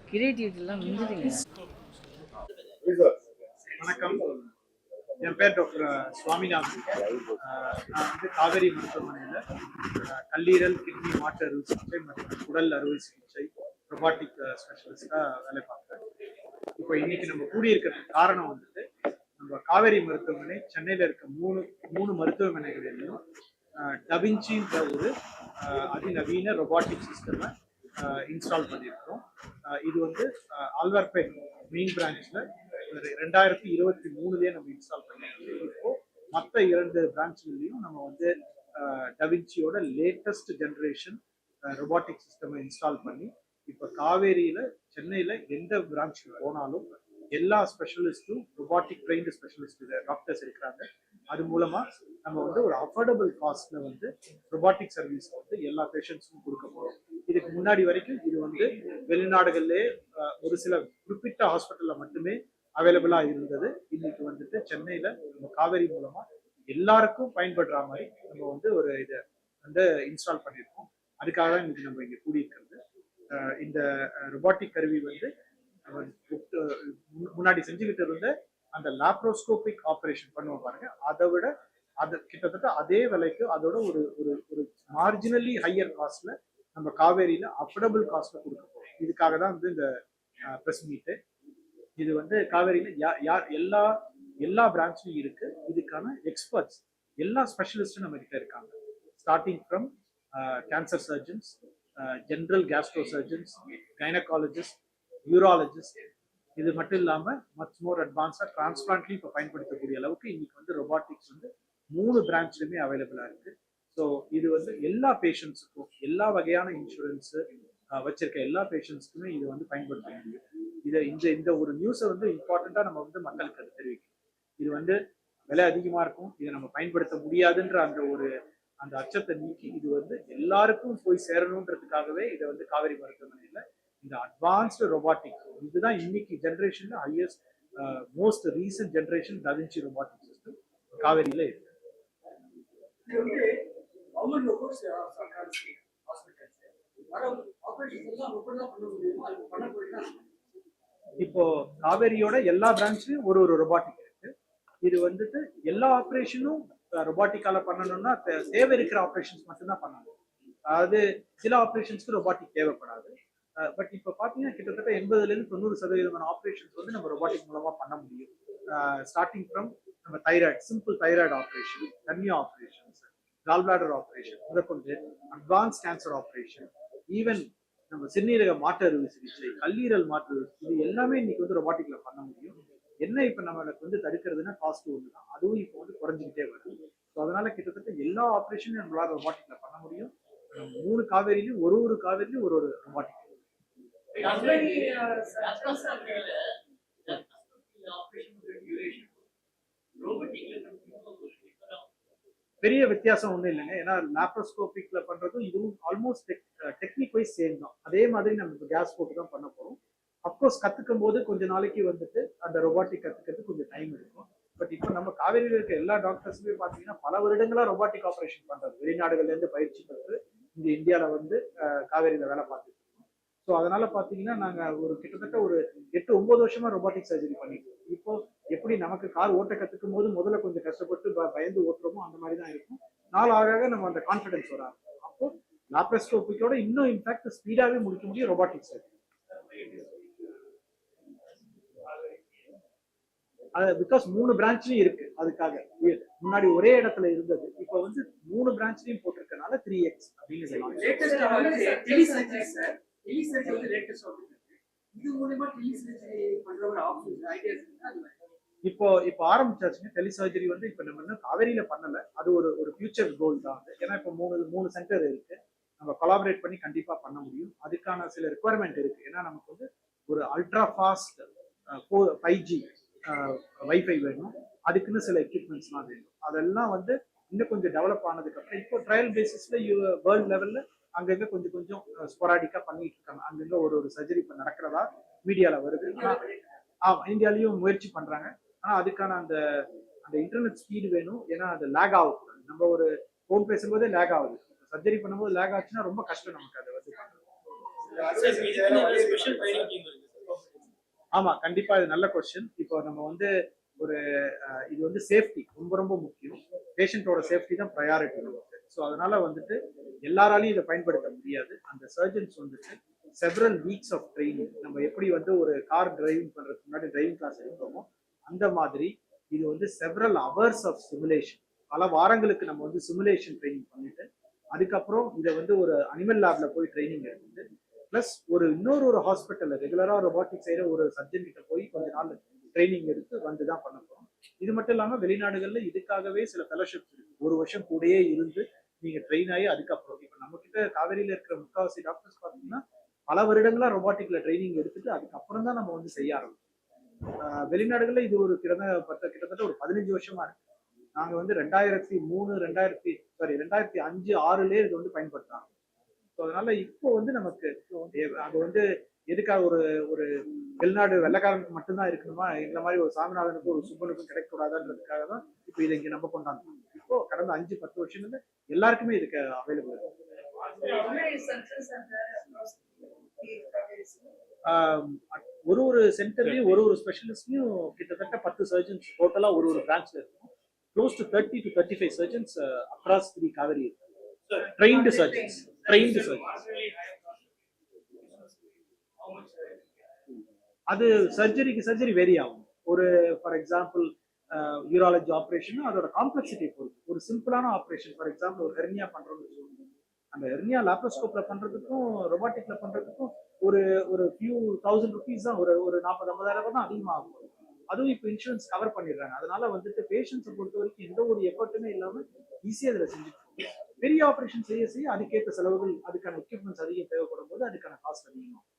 கிரியேட்டிவிட்டிலாம் மிஞ்சுதுங்க. வணக்கம், என் பேர் டாக்டர் சுவாமிநாதன். நான் வந்து காவேரி மருத்துவமனையில் கல்லீரல், கிட்னி, மாற்று அறுவை சிகிச்சை மற்றும் உடல் அறுவை சிகிச்சை ரொபாட்டிக் ஸ்பெஷலிஸ்டாக வேலை பார்க்குறேன். இப்போ இன்னைக்கு நம்ம கூடியிருக்கிறதுக்கு காரணம் வந்துட்டு, நம்ம காவேரி மருத்துவமனை சென்னையில் இருக்க மூணு மருத்துவமனைகளிலும் டவின்சின்ற ஒரு அதிநவீன ரொபாட்டிக் சிஸ்டமை இன்ஸ்டால் பண்ணியிருக்கிறோம். இது வந்து ஆழ்வார்பேட் மெயின் பிரான்ச்ல 2023 நம்ம இன்ஸ்டால் பண்ணியிருக்கோம். இப்போ மற்ற 2 பிரான்ச்கள்லையும் நம்ம வந்து டவின்சியோட லேட்டஸ்ட் ஜென்ரேஷன் ரொபாட்டிக் சிஸ்டமை இன்ஸ்டால் பண்ணி இப்போ காவேரியில சென்னையில எந்த பிரான்ச்சுக்கு போனாலும் எல்லா ஸ்பெஷலிஸ்டும் ரொபாட்டிக் ட்ரெயின்டு ஸ்பெஷலிஸ்ட் டாக்டர்ஸ் இருக்கிறாங்க. அது மூலமா நம்ம வந்து ஒரு அஃபோர்டபுள் காஸ்ட்ல வந்து ரொபாட்டிக் சர்வீஸ் வந்து எல்லா பேஷண்ட்ஸுக்கும் கொடுக்க போறோம். இதுக்கு முன்னாடி வரைக்கும் இது வந்து வெளிநாடுகள்லேயே ஒரு சில குறிப்பிட்ட ஹாஸ்பிட்டல்ல மட்டுமே அவைலபிளா இருந்தது. இன்னைக்கு வந்துட்டு சென்னையில நம்ம காவேரி மூலமா எல்லாருக்கும் பயன்படுற மாதிரி நம்ம வந்து ஒரு இதை வந்து இன்ஸ்டால் பண்ணியிருக்கோம். அதுக்காக தான் இன்னைக்கு நம்ம இங்க கூடியிருக்கிறது. இந்த ரொபாட்டிக் கருவி வந்து முன்னாடி செஞ்சுக்கிட்டு இருந்த அந்த லாப்ரோஸ்கோபிக் ஆப்ரேஷன் பண்ணுவோம் பாருங்க, அதை விட அது கிட்டத்தட்ட அதே விலைக்கு அதோட ஒரு ஒரு ஒரு மார்ஜினலி ஹையர் காஸ்ட்ல நம்ம காவேரியில அஃபோர்டபுள் காஸ்ட்ல கொடுக்க போறோம். இதுக்காக தான் வந்து இந்த பிரஸ் மீட்டு. இது வந்து காவேரியில யார் எல்லா பிரான்ச்லையும் இருக்கு. இதுக்கான எக்ஸ்பர்ட்ஸ் எல்லா ஸ்பெஷலிஸ்டும் நம்ம கிட்ட இருக்காங்க. Starting from cancer surgeons, general Castro surgeons, gynaecologist, urologist, இது மட்டும் இல்லாமல் மச் மோர் அட்வான்ஸாக டிரான்ஸ்பிளான்ட்லையும் இப்போ பயன்படுத்தக்கூடிய அளவுக்கு இன்னைக்கு வந்து ரொபாட்டிக்ஸ் வந்து 3 பிரான்ச்லையுமே அவைலபிளாக இருக்கு. ஸோ இது வந்து எல்லா பேஷண்ட்ஸுக்கும் எல்லா வகையான இன்சூரன்ஸு வச்சிருக்க எல்லா பேஷண்ட்ஸ்க்குமே இது வந்து பயன்படுத்த முடியும். இந்த ஒரு நியூஸை வந்து இம்பார்ட்டண்ட்டாக நம்ம வந்து மக்களுக்கு அது தெரிவிக்கணும். இது வந்து விலை அதிகமாக இருக்கும், இதை நம்ம பயன்படுத்த முடியாதுன்ற அந்த அச்சத்தை நீக்கி இது வந்து எல்லாருக்கும் போய் சேரணுன்றதுக்காகவே இதை வந்து காவேரி மருத்துவமனையில் இந்த அட்வான்ஸ்டு ரொபாட்டிக், இதுதான் இன்னைக்கு ஜென்ரேஷன்ல highest most recent generation da Vinci robotic system காவேரியில இருக்கு. இப்போ காவேரியோட எல்லா பிரான்ச்லயும் ஒரு ரொபாட்டிக் இருக்கு. இது வந்துட்டு எல்லா ஆப்ரேஷனும் ரொபாட்டிக்கால பண்ணணும்னா தேவை இருக்கிற ஆப்ரேஷன்ஸ் மட்டும்தான் பண்ணணும். அதாவது சில ஆப்ரேஷன்ஸ்க்கு ரொபாட்டிக் தேவைப்படாது. பட் இப்போ பார்த்தீங்கன்னா கிட்டத்தட்ட 80-90% ஆப்ரேஷன்ஸ் வந்து நம்ம ரொபாட்டிக் மூலமா பண்ண முடியும். ஸ்டார்டிங் ஃப்ரம் நம்ம thyroid, simple thyroid operation, cornea operations, gall bladder operation முதற்கொண்டு அட்வான்ஸ் கேன்சர் ஆப்ரேஷன், ஈவன் நம்ம சிறுநீரக மாற்று அறுவை சிகிச்சை, கல்லீரல் மாற்று, இது எல்லாமே இன்னைக்கு வந்து ரொபாட்டிக்ல பண்ண முடியும். என்ன இப்போ நம்மளுக்கு வந்து தடுக்கிறதுனா காஸ்ட் ஒன்று தான், அதுவும் இப்போ வந்து குறைஞ்சிக்கிட்டே வருது. ஸோ அதனால கிட்டத்தட்ட எல்லா ஆப்ரேஷனும் நம்மளால ரொபாட்டிக்ல பண்ண முடியும். 3 காவேரியிலையும் ஒரு காவேரியிலையும் ஒரு ரொபாட்டிக். பெரிய வித்தியாசம் ஒன்றும் இல்லைங்க. ஏன்னா லாப்ரோஸ்கோபிக்ல பண்றதும் இதுவும் ஆல்மோஸ்ட் டெக்னிக் வைஸ் சேம் தான். அதே மாதிரி நம்ம கேஸ் போட்டு தான் பண்ண போறோம். அப்கோர்ஸ் கத்துக்கும் போது கொஞ்ச நாளைக்கு வந்துட்டு அந்த ரொபாட்டிக் கத்துக்கிறது கொஞ்சம் டைம் எடுக்கும். பட் இப்போ நம்ம காவேரியில் இருக்க எல்லா டாக்டர்ஸுமே பார்த்தீங்கன்னா பல வருடங்களா ரொபாட்டிக் ஆப்ரேஷன் பண்றது, வெளிநாடுகள்ல இருந்து பயிற்சி பெற்று இந்த இந்தியாவில் வந்து காவேரியில வேலை பார்த்துட்டு இருக்கோம். ஸோ அதனால பார்த்தீங்கன்னா நாங்கள் ஒரு கிட்டத்தட்ட ஒரு 8-9 வருஷமா ரொபாட்டிக் சர்ஜரி பண்ணிட்டு இருக்கோம். இப்போ எப்படி நமக்கு கார் ஓட்ட கத்துக்கும் போது முதல்ல கொஞ்சம் கஷ்டப்பட்டு பயந்து ஓட்டுறோமோ அந்த மாதிரி தான் இருக்கும். நாள் ஆக நம்ம அந்த கான்ஃபிடன்ஸ் வர அப்போ லாப்ரோஸ்கோபிக்கோட இன்னும் இன்ஃபேக்ட் ஸ்பீடாகவே முடிக்க முடியும் ரொபாட்டிக் சர்ஜரி. பிகாஸ் 3 பிரான்ச்லயும் இருக்கு. அதுக்காக முன்னாடி ஒரே இடத்துல இருந்தது, இப்போ வந்து 3 பிரான்ச்லயும் போட்டிருக்கனால 3x அப்படின்னு சொல்லலாம். இது மூலமா டெலிசர்ஜரி பண்ற ஒரு ஆப்ஷன் ஐடியாஸ் இருக்கு அது இப்போ இப்போ ஆரம்பிச்சாச்சுங்க. டெலி சர்ஜரி வந்து இப்போ நம்ம இன்னும் காவேரியில பண்ணல. அது ஒரு ஒரு ஃபியூச்சர் கோல் தான் அது. ஏன்னா இப்போ மூணு சென்டர் இருக்கு. நம்ம கொலாபரேட் பண்ணி கண்டிப்பா பண்ண முடியும். அதுக்கான சில ரெக்குவயர்மெண்ட் இருக்கு. ஏன்னா நமக்கு வந்து ஒரு அல்ட்ரா ஃபாஸ்ட் 5G வைஃபை வேணும். அதுக்குன்னு சில எக்யூப்மெண்ட்ஸ்லாம் வேணும். அதெல்லாம் வந்து இன்னும் கொஞ்சம் டெவலப் ஆனதுக்கு அப்புறம் இப்போ ட்ரையல் பேசிஸ்ல வேர்ல்ட் லெவல்ல அங்கங்க கொஞ்சம் கொஞ்சம் ஸ்பொராடிக்கா பண்ணிட்டு இருக்காங்க. அங்கங்க ஒரு சர்ஜரி இப்போ நடக்கிறதா மீடியால வருது. ஆமா, இந்தியாலயும் முயற்சி பண்றாங்க. ஆனா அதுக்கான அந்த அந்த இன்டர்நெட் ஸ்பீடு வேணும். ஏன்னா அது லேக் ஆகக்கூடாது. நம்ம ஒரு ஃபோன் பேசும்போதே லேக் ஆகுது. சர்ஜரி பண்ணும்போது லேக் ஆச்சுன்னா ரொம்ப கஷ்டம் நமக்கு அதை வந்து ஆமா, கண்டிப்பா இது நல்ல கொஸ்டின். இப்போ நம்ம வந்து ஒரு இது வந்து சேஃப்டி ரொம்ப ரொம்ப முக்கியம். பேஷண்டோட சேஃப்டி தான் ப்ரையாரிட்டி நமக்கு. ஸோ அதனால வந்துட்டு எல்லாராலையும் இதை பயன்படுத்த முடியாது. அந்த சர்ஜன்ஸ் வந்துட்டு செவரல் வீக்ஸ் ஆஃப் ட்ரைனிங், நம்ம எப்படி வந்து ஒரு கார் டிரைவிங் பண்றதுக்கு முன்னாடி டிரைவிங் கிளாஸ் எடுக்கிறோமோ அந்த மாதிரி இது வந்து செவரல் ஹவர்ஸ் ஆஃப் சிமுலேஷன், பல வாரங்களுக்கு நம்ம வந்து சிமுலேஷன் ட்ரைனிங் பண்ணிட்டு அதுக்கப்புறம் இதை வந்து ஒரு அனிமல் லேப்ல போய் ட்ரைனிங் எடுத்துட்டு பிளஸ் இன்னொரு ஹாஸ்பிட்டல்ல ரெகுலரா ரொபாட்டிக் செய்யற ஒரு சர்ஜன் கிட்ட போய் கொஞ்ச நாள் ட்ரைனிங் எடுத்து வந்து தான் பண்ண போறோம். இது மட்டும் இல்லாம வெளிநாடுகள்ல இதுக்காகவே சில ஃபெலோஷிப்ஸ் இருக்கு. ஒரு வருஷம் கூடயே இருந்து நீங்க ட்ரெயின் ஆகி அதுக்கப்புறம் இப்ப நம்ம கிட்ட காவேரியில இருக்கிற முக்காவாசி டாக்டர்ஸ் பாத்தீங்கன்னா பல வருடங்களா ரொபாட்டிக்ல ட்ரைனிங் எடுத்துட்டு அதுக்கப்புறம் தான் நம்ம வந்து செய்ய ஆரம்பிச்சோம். வெளிநாடுகள்ல இது ஒரு கிட்டத்தட்ட ஒரு 15 வருஷமா இருக்கு. நாங்க வந்து 2005 6 இது வந்து பயன்படுத்தாங்க. அதனால இப்போ வந்து நமக்கு அது வந்து எதுக்காக ஒரு ஒரு வெளிநாடு வெள்ளக்காரனுக்கு மட்டும்தான் இருக்கணுமா, இந்த மாதிரி ஒரு சாமிநாதனுக்கும் ஒரு சுப்பனுக்கும் கிடைக்கக்கூடாதுன்றதுக்காக தான் இப்போ இதை இங்க நம்ம கொண்டாடுறோம். இப்போ கடந்த 5-10 வருஷத்துல எல்லாருக்குமே இதுக்கு அவைலபிள் இருக்கு. ஒரு சென்டர்லயும் ஒரு ஸ்பெஷலிஸ்ட்லயும் கிட்டத்தட்ட 10 சர்ஜன்ஸ் டோட்டலா ஒரு பிரான்ச்ல இருக்கும். Close to 30 to 35 surgeons across 3 Kaveri இருக்கு. Trained surgeons. அது சர்ஜரி வேரி ஆகும். ஒரு ஃபார் எக்ஸாம்பிள் யூராலஜி ஆப்ரேஷன் அதோட காம்ப்ளெக்சிட்டி பொறுத்து. ஒரு சிம்பிளான ஆப்ரேஷன் ஃபார் எக்ஸாம்பிள் ஒரு ஹெர்னியா பண்றோம்னு சொல்லுவாங்க. அந்த ஹெர்னியா லாப்ரோஸ்கோப்ல பண்றதுக்கும் ரொபாட்டிக்ல பண்றதுக்கும் ஒரு ஒரு ஃபியூ ₹1000 தான், ஒரு 40,000-50,000 தான் அதிகமாகும். அதுவும் இப்போ இன்சூரன்ஸ் கவர் பண்ணிடுறாங்க. அதனால வந்துட்டு பேஷண்ட்ஸை பொறுத்த வரைக்கும் எந்த ஒரு எஃபர்ட்டுமே இல்லாம ஈஸியா இதுல செஞ்சுட்டு பெரிய ஆப்ரேஷன் செய்ய அதுக்கேற்ற செலவுகள், அதுக்கான எக்யூப்மெண்ட்ஸ் அதிகம் தேவைப்படும் போது அதுக்கான காஸ்ட் அதிகமாகும்.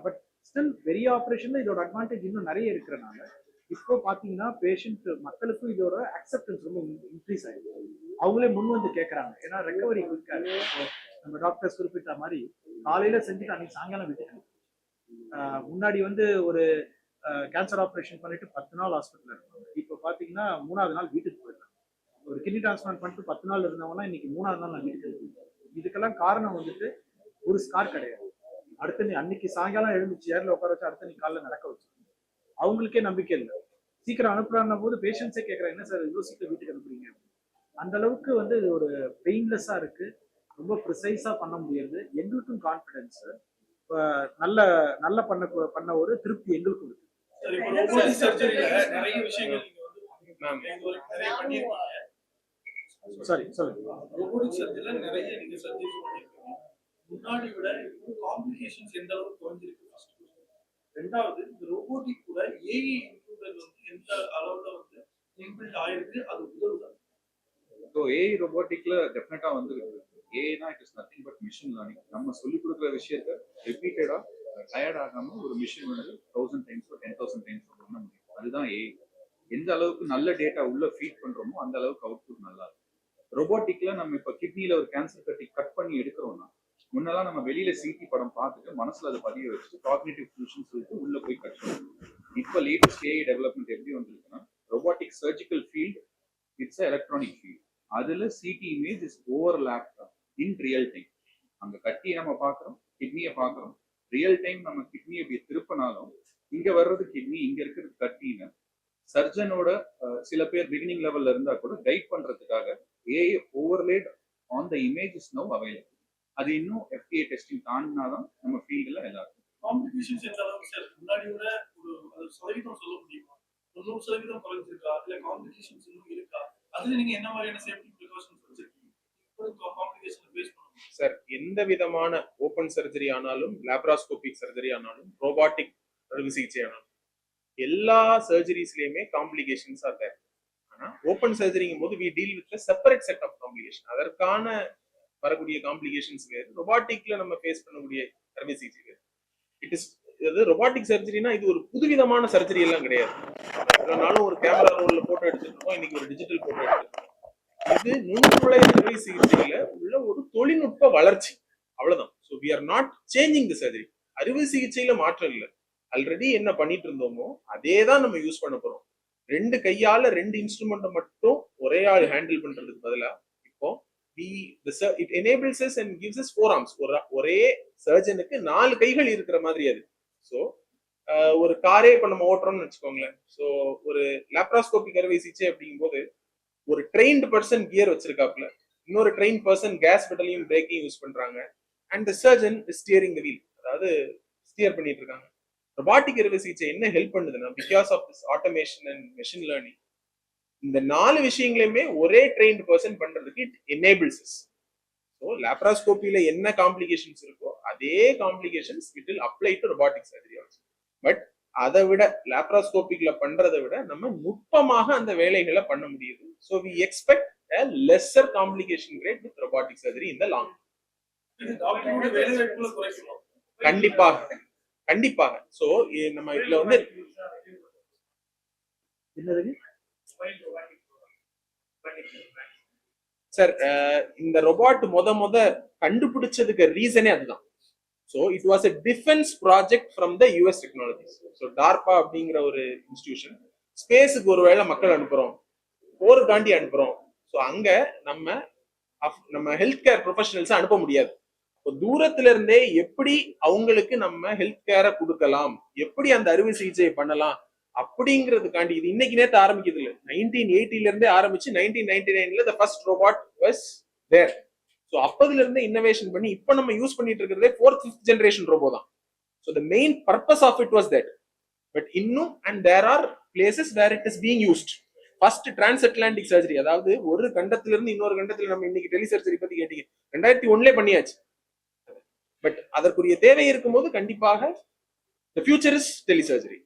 பட் ஸ்டில் பெரிய ஆப்ரேஷன்ல இதோட அட்வான்டேஜ் இன்னும் நிறைய இருக்கிறனால இப்போ பாத்தீங்கன்னா மக்களுக்கும் இதோட அக்செப்டன்ஸ் ரொம்ப இன்க்ரீஸ் ஆயிடுச்சு. அவங்களே முன் வந்து கேட்கறாங்க. ஏன்னா ரெக்கவரி இருக்காது. நம்ம டாக்டர்ஸ் குறிப்பிட்ட மாதிரி காலையில செஞ்சுட்டு அன்னைக்கு சாயங்காலம் விட்டுட்டாங்க. முன்னாடி வந்து ஒரு கேன்சர் ஆப்ரேஷன் பண்ணிட்டு 10 நாள் ஹாஸ்பிட்டல் இருப்பாங்க. இப்போ பாத்தீங்கன்னா 3வது நாள் வீட்டுக்கு போயிடுறாங்க. ஒரு கிட்னி டிரான்ஸ்பிளான்ட் பண்ணிட்டு 10 நாள் இருந்தவங்க இன்னைக்கு 3வது நாள் நான் வீட்டுக்கு இருக்கேன். இதுக்கெல்லாம் காரணம் வந்துட்டு ஒரு ஸ்கார் கிடையாது. அடுத்த நீ அன்னைக்கு சாயங்காலம் எழுந்து சேர்ல உட்கார வச்சு அடுத்த நீ காலைல நடக்க வச்சு அவங்களுக்கே நம்பிக்கை இல்லை. சீக்கிரம் அனுப்புறாங்க போது பேஷண்ட்ஸே கேட்கறாங்க, என்ன சார் இவ்வளவு சீக்கிரம் வீட்டுக்கு அனுப்புறீங்க? அந்த அளவுக்கு வந்து இது ஒரு பெயின்லெஸ்ஸா இருக்கு. ரொம்ப ப்ரிசைஸா பண்ண முடியாது. எங்களுக்கும் கான்பிடன்ஸ் நல்ல நல்ல பண்ண ஒரு திருப்தி எங்களுக்கும் இருக்கு. சாரி சொல்லுங்க. ரோபோட்டிக் சர்ஜரியில நிறைய நீங்க சர்ஜரி பண்ணிருக்கீங்க. முன்னாடி விட இப்போ காம்ப்ளிகேஷன்ஸ் எந்த அளவுக்கு குறைஞ்சிருக்கு? ரெண்டாவது, இந்த ரோபோட்டிக் கூட ஏஐ இன்க்ளூடட் வந்து எந்த அளவுல வந்து இன்பில்ட் ஆயிருக்கு, அது உதவுதா? ஸோ ஏஐ ரோபோட்டிக்ல டெஃபினட்டா வந்து ஏஐனா it is nothing but machine learning. நம்ம சொல்லிக் கொடுக்குற விஷயத்த ரிப்பீட்டடா டயர்ட் ஆகாம ஒரு மிஷின் வந்து 1000 டைம்ஸ் 10,000 டைம்ஸ் பண்ண முடியும். அதுதான் ஏஐ. எந்த அளவுக்கு நல்ல டேட்டா உள்ள ஃபீட் பண்றோமோ அந்த அளவுக்கு அவுட்புட் நல்லா இருக்கும். ரொபோட்டிக்ல நம்ம இப்ப கிட்னில ஒரு கேன்சர் கட்டி கட் பண்ணி எடுக்கிறோம்னா முன்னெல்லாம் நம்ம வெளியில சிடி படம் பார்த்துட்டு மனசுல அதை பதிய வச்சுட்டு காக்னிட்டிவ் ஃபங்க்ஷன் சொல்லிட்டு உள்ள போய் கட் பண்ணுவோம். இப்ப லேட்டஸ்ட் ஏஐ டெவலப்மெண்ட் எப்படி வந்திருக்குன்னா robotic surgical field it's electronic field. அதுல CT image is overlapped in real time. அங்க கட்டியை நம்ம பார்க்குறோம், கிட்னியை பார்க்குறோம். ரியல் டைம் நம்ம கிட்னியை இப்படி திருப்பினாலும் இங்க வர்றது கிட்னி, இங்க இருக்கிறது கட்டின்னு சர்ஜனோட சில பேர் பிகினிங் லெவல்ல இருந்தா கூட கைட் பண்றதுக்காக AI overlaid on the image is now available. அது இன்னும் FDA டெஸ்டிங் தாண்டினாதான் நம்ம ஃபீல்டுல எல்லாருக்கும். காம்ப்ளிகேஷன்ஸ் எந்த அளவுக்கு சார் முன்னாடி விட ஒரு சதவீதம் சொல்ல முடியுமா? 90% குறைஞ்சிருக்கா? இல்ல காம்ப்ளிகேஷன்ஸ் இன்னும் இருக்கா? அதுல நீங்க என்ன மாதிரியான சேஃப்டி ப்ரிகாஷன்ஸ் வச்சிருக்கீங்க? காம்ப்ளிகேஷன் பேஸ் பண்ணுங்க சார். எந்த விதமான ஓப்பன் ஓப்பன் சர்ஜரி ஆனாலும் லேப்ராஸ்கோபிக் சர்ஜரி ஆனாலும் ரோபாட்டிக் அறுவை சிகிச்சை ஆனாலும் எல்லா சர்ஜரிஸ்லயுமே காம்ப்ளிகேஷன்ஸ் ஆர் தேர். ஆனா ஓப்பன் சர்ஜரிங்கும் போது we deal with separate set of complication. அதற்கான வரக்கூடிய காம்ப்ளிகேஷன்ஸ் வேறு, ரொபாட்டிக்ல நம்ம ஃபேஸ் பண்ணக்கூடிய அறுவை சிகிச்சை வேறு. இட் இஸ் இது ரொபாட்டிக் சர்ஜரினா இது ஒரு புதுவிதமான சர்ஜரி எல்லாம் கிடையாது. இவ்வளவு நாளும் ஒரு கேமரா ரோல்ல போட்டோ எடுத்துட்டு இருக்கோம், இன்னைக்கு ஒரு டிஜிட்டல் போட்டோ எடுத்துருக்கோம். இது நுண்துளை அறுவை சிகிச்சையில உள்ள ஒரு தொழில்நுட்ப வளர்ச்சி, அவ்வளவுதான். So we are not changing the surgery. அறுவை சிகிச்சையில மாற்றம் இல்லை. ஆல்ரெடி என்ன பண்ணிட்டு இருந்தோமோ அதே தான் நம்ம யூஸ் பண்ண போறோம். 2 கையால 2 இன்ஸ்ட்ருமெண்ட்டை மட்டும் ஒரே ஆள் ஹேண்டில் பண்றதுக்கு பதிலா இப்போ it enables us and gives us 4 arms. ஒரே சர்ஜனுக்கு 4 கைகள் இருக்கிற மாதிரி அது. ஸோ ஒரு காரே இப்ப நம்ம ஓட்டுறோம்னு வச்சுக்கோங்களேன். ஸோ ஒரு லேப்ராஸ்கோபிக் அறுவை சிகிச்சை அப்படிங்கும் போது ஒரு ட்ரெயின்டு பர்சன் கியர் வச்சிருக்காப்ல, இன்னொரு ட்ரெயின் பர்சன் கேஸ் பெடலையும் பிரேக்கையும் யூஸ் பண்றாங்க, and the surgeon is steering the wheel, அதாவது ஸ்டியர் பண்ணிட்டு இருக்காங்க. ரொபாட்டிக் அறுவை சிகிச்சை என்ன ஹெல்ப் பண்ணுதுன்னா, because of this automation and machine learning, இந்த 4 விஷயங்களையுமே ஒரே ட்ரெயின்டு பர்சன் பண்றதுக்கு இட் எனேபிள்ஸ் us. ஸோ லேப்ராஸ்கோபியில என்ன காம்ப்ளிகேஷன்ஸ் இருக்கோ அதே complications it will apply to robotic surgery also. But அதை விட லேப்ராஸ்கோபிக்ல பண்றதை விட நம்ம நுட்பமாக அந்த வேலைகளை பண்ண முடியுது. So we expect a lesser complication rate with robotic surgery in the long run. இது டாக்டரோட வேலைவாய்ப்புகளை குறைக்கணும். கண்டிப்பாக கண்டிப்பாக. ஸோ நம்ம இதுல வந்து என்னது சார், இந்த ரொபாட் முத கண்டுபிடிச்சதுக்கு ரீசனே அதுதான். So it was a defence project from the US technologies. So DARPA அப்படிங்கிற ஒரு இன்ஸ்டிடியூஷன், ஸ்பேஸுக்கு ஒருவேளை மக்கள் அனுப்புறோம், போருக்காண்டி அனுப்புறோம். ஸோ அங்க நம்ம ஹெல்த் கேர் ப்ரொஃபஷனல்ஸ் அனுப்ப முடியாது. தூரத்துல இருந்தே எப்படி அவங்களுக்கு நம்ம ஹெல்த் கேரை கொடுக்கலாம், எப்படி அந்த அறுவை சிகிச்சையை பண்ணலாம் அப்படிங்கிறதுக்காண்டி இது இன்னைக்கு நேற்று ஆரம்பிக்கிறது இல்லை. 1980 இருந்தே ஆரம்பிச்சு 1999 the first robot was there. So அப்பதுல இருந்தே இன்னோவேஷன் பண்ணி இப்ப நம்ம யூஸ் பண்ணிட்டு இருக்கிறதே 4th 5th generation ரோபோ தான். So the main purpose of it was that. But இன்னும் and there are places where it is being used. First transatlantic surgery, அதாவது ஒரு கண்டத்துல இருந்து இன்னொரு கண்டத்துல நம்ம இன்னைக்கு டெலி சர்ஜரி பத்தி கேட்டீங்க, 2001 பண்ணியாச்சு. பட் அதற்குரிய தேவை இருக்கும்போது கண்டிப்பாக the future is telesurgery.